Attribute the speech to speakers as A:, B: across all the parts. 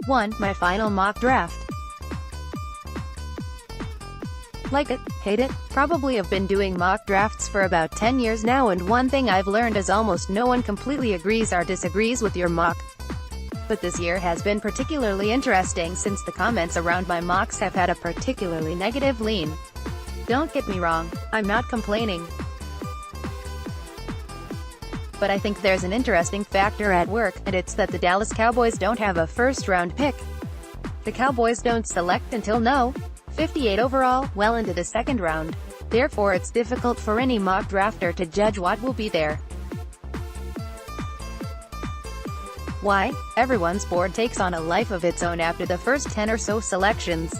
A: 1. My final mock draft. Like it, hate it, probably have been doing mock drafts for about 10 years now, and one thing I've learned is almost no one completely agrees or disagrees with your mock. But this year has been particularly interesting since the comments around my mocks have had a particularly negative lean. Don't get me wrong, I'm not complaining. But I think there's an interesting factor at work, and it's that the Dallas Cowboys don't have a first-round pick. The Cowboys don't select until no. 58 overall, well into the second round. Therefore it's difficult for any mock drafter to judge what will be there. Why? Everyone's board takes on a life of its own after the first 10 or so selections.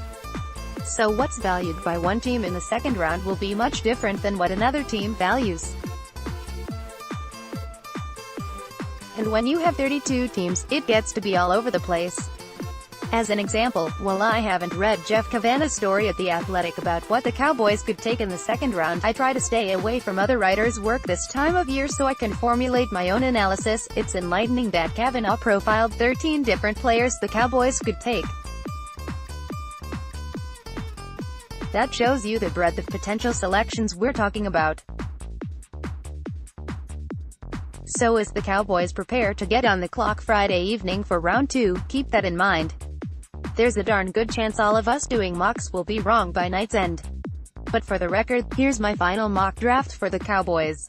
A: So what's valued by one team in the second round will be much different than what another team values. And when you have 32 teams, it gets to be all over the place. As an example, while I haven't read Jeff Cavanagh's story at The Athletic about what the Cowboys could take in the second round, I try to stay away from other writers' work this time of year so I can formulate my own analysis. It's enlightening that Cavanagh profiled 13 different players the Cowboys could take. That shows you the breadth of potential selections we're talking about. So as the Cowboys prepare to get on the clock Friday evening for round 2, keep that in mind. There's a darn good chance all of us doing mocks will be wrong by night's end. But for the record, here's my final mock draft for the Cowboys.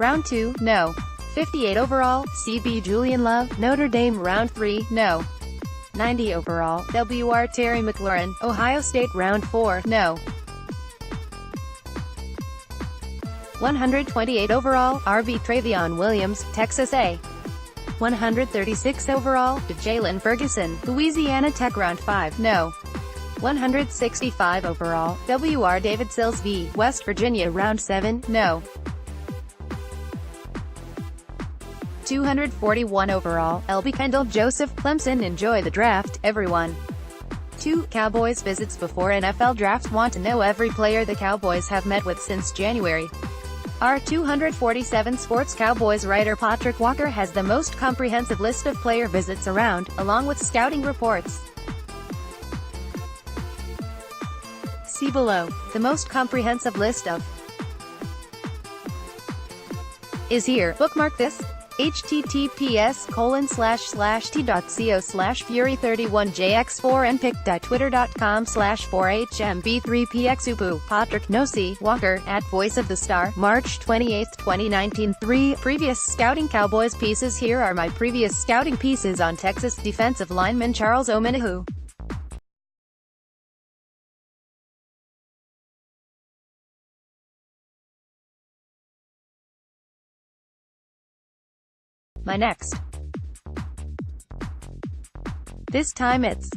A: Round 2, no. 58 overall, CB Julian Love, Notre Dame. Round 3, no. 90 overall, WR Terry McLaurin, Ohio State. Round 4, no. 128 overall, RB Travion Williams, Texas A. 136 overall, Jalen Ferguson, Louisiana Tech. Round 5, no. 165 overall, WR David Sills v. West Virginia. Round 7, no. 241 overall, LB Kendall Joseph, Clemson. Enjoy the draft, everyone. 2. Cowboys visits before NFL draft. Want to know every player the Cowboys have met with since January. Our 247 Sports Cowboys writer Patrick Walker has the most comprehensive list of player visits around, along with scouting reports. See below. The most comprehensive list of is here. Bookmark this. https://t.co/fury31jx4npic.twitter.com/4hmb3pxupu. Patrick Nosey Walker, at Voice of the Star, March 28, 2019. 3. Previous scouting Cowboys pieces. Here are my previous scouting pieces on Texas defensive lineman Charles Omenihu. My next. This time it's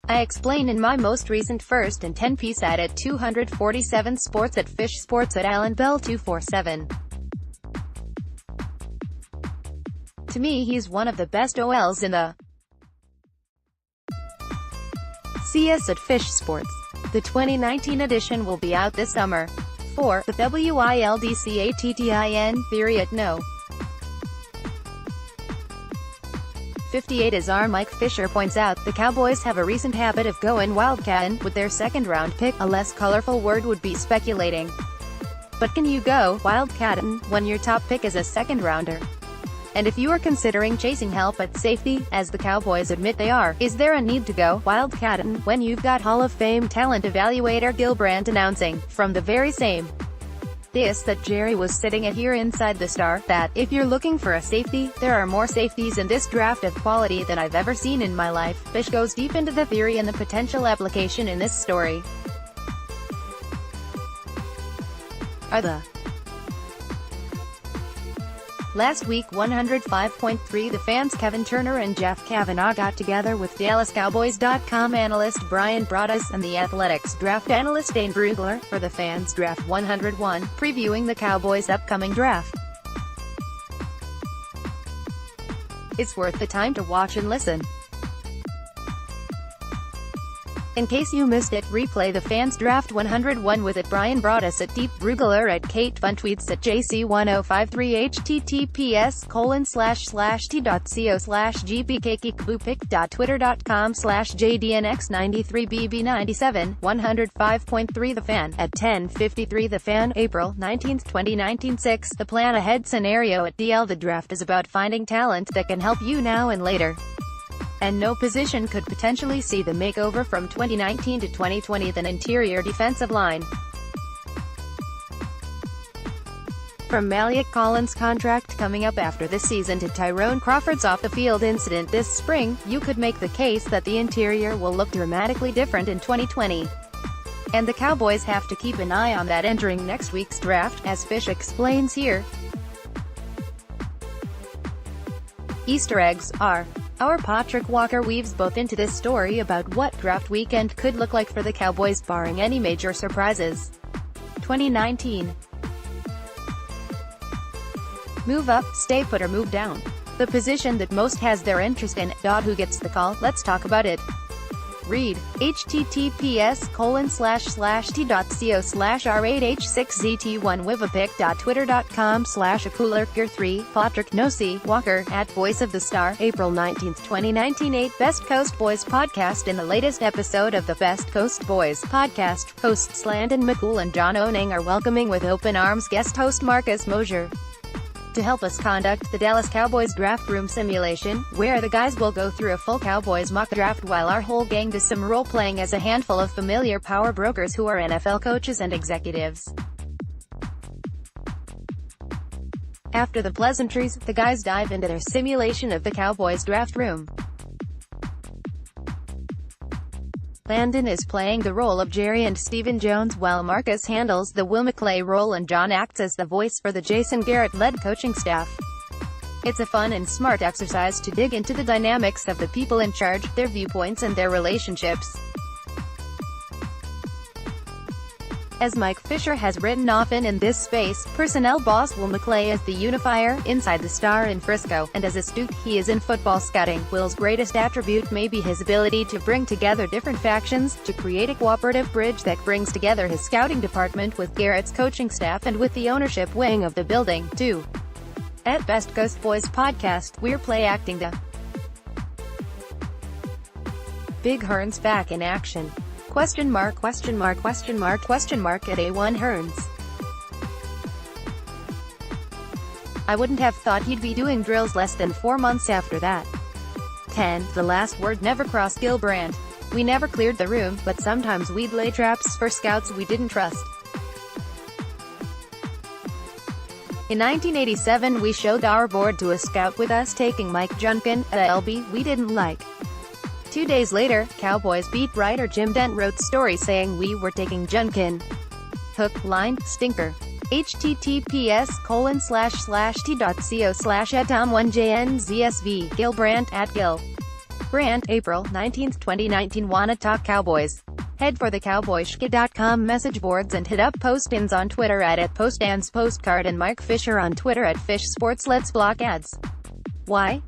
A: I explain in my most recent first and 10 piece at 247 Sports at Fish Sports at Alan Bell 247. To me he's one of the best OLs in the CS at Fish Sports. The 2019 edition will be out this summer. 4. The WILDCATTIN theory at no. 58 As our Mike Fisher points out, the Cowboys have a recent habit of going wildcatting with their second-round pick. A less colorful word would be speculating. But can you go wildcatting when your top pick is a second-rounder? And if you are considering chasing help at safety, as the Cowboys admit they are, is there a need to go wildcatting when you've got Hall of Fame talent evaluator Gilbrandt announcing, from the very same this that Jerry was sitting at here inside the Star, that, if you're looking for a safety, there are more safeties in this draft of quality than I've ever seen in my life. Fish goes deep into the theory and the potential application in this story. Are the Last week 105.3 The Fans Kevin Turner and Jeff Cavanagh got together with DallasCowboys.com analyst Brian Broaddus and The Athletic's draft analyst Dane Brugler for The Fans Draft 101, previewing the Cowboys' upcoming draft. It's worth the time to watch and listen. In case you missed it, replay the Fans Draft 101 with it Brian Broaddus at Deep Brugler at Kate Fun Tweets at JC1053 https://t.co/gbkkickboopic.twitter.com/jdnx93bb97 105.3 The Fan at 10:53 The Fan, April 19, 2019. 6. The Plan Ahead Scenario at DL. The draft is about finding talent that can help you now and later. And no position could potentially see the makeover from 2019 to 2020 than interior defensive line. From Maliek Collins' contract coming up after this season to Tyrone Crawford's off-the-field incident this spring, you could make the case that the interior will look dramatically different in 2020. And the Cowboys have to keep an eye on that entering next week's draft, as Fish explains here. Easter eggs are. Our Patrick Walker weaves both into this story about what draft weekend could look like for the Cowboys barring any major surprises. 2019. Move up, stay put or move down. The position that most has their interest in. Who gets the call? Let's talk about it. Read https://t.co/r8h6zt1wivapic.twitter.com/akulergear3 Patrick Nosey Walker at Voice of the Star, April 19, 2019. 8. Best Coast Boys podcast. In the latest episode of the Best Coast Boys podcast, hosts Landon McCool and John Oning are welcoming with open arms guest host Marcus Mosher to help us conduct the Dallas Cowboys draft room simulation, where the guys will go through a full Cowboys mock draft while our whole gang does some role-playing as a handful of familiar power brokers who are NFL coaches and executives. After the pleasantries, the guys dive into their simulation of the Cowboys draft room. Landon is playing the role of Jerry and Stephen Jones while Marcus handles the Will McClay role and John acts as the voice for the Jason Garrett-led coaching staff. It's a fun and smart exercise to dig into the dynamics of the people in charge, their viewpoints and their relationships. As Mike Fisher has written often in this space, personnel boss Will McClay is the unifier inside the Star in Frisco, and as astute he is in football scouting, Will's greatest attribute may be his ability to bring together different factions, to create a cooperative bridge that brings together his scouting department with Garrett's coaching staff and with the ownership wing of the building, too. At Best Coast Boys podcast, we're play-acting the Big Hearns back in action. Question mark at A1 Hearns. I wouldn't have thought he'd be doing drills less than 4 months after that. 10. The last word never crossed Gilbrandt. We never cleared the room, but sometimes we'd lay traps for scouts we didn't trust. In 1987 we showed our board to a scout with us taking Mike Junkin, a LB we didn't like. 2 days later, Cowboys beat writer Jim Dent wrote story saying we were taking Junkin. Hook, line, stinker. https://t.co/etom1jnzsv Gilbrandt at Gil. Brandt, April 19, 2019. Wanna talk Cowboys? Head for the cowboyshka.com message boards and hit up Postins on Twitter at @Postans Postcard and Mike Fisher on Twitter at Fish Sports. Let's block ads. Why?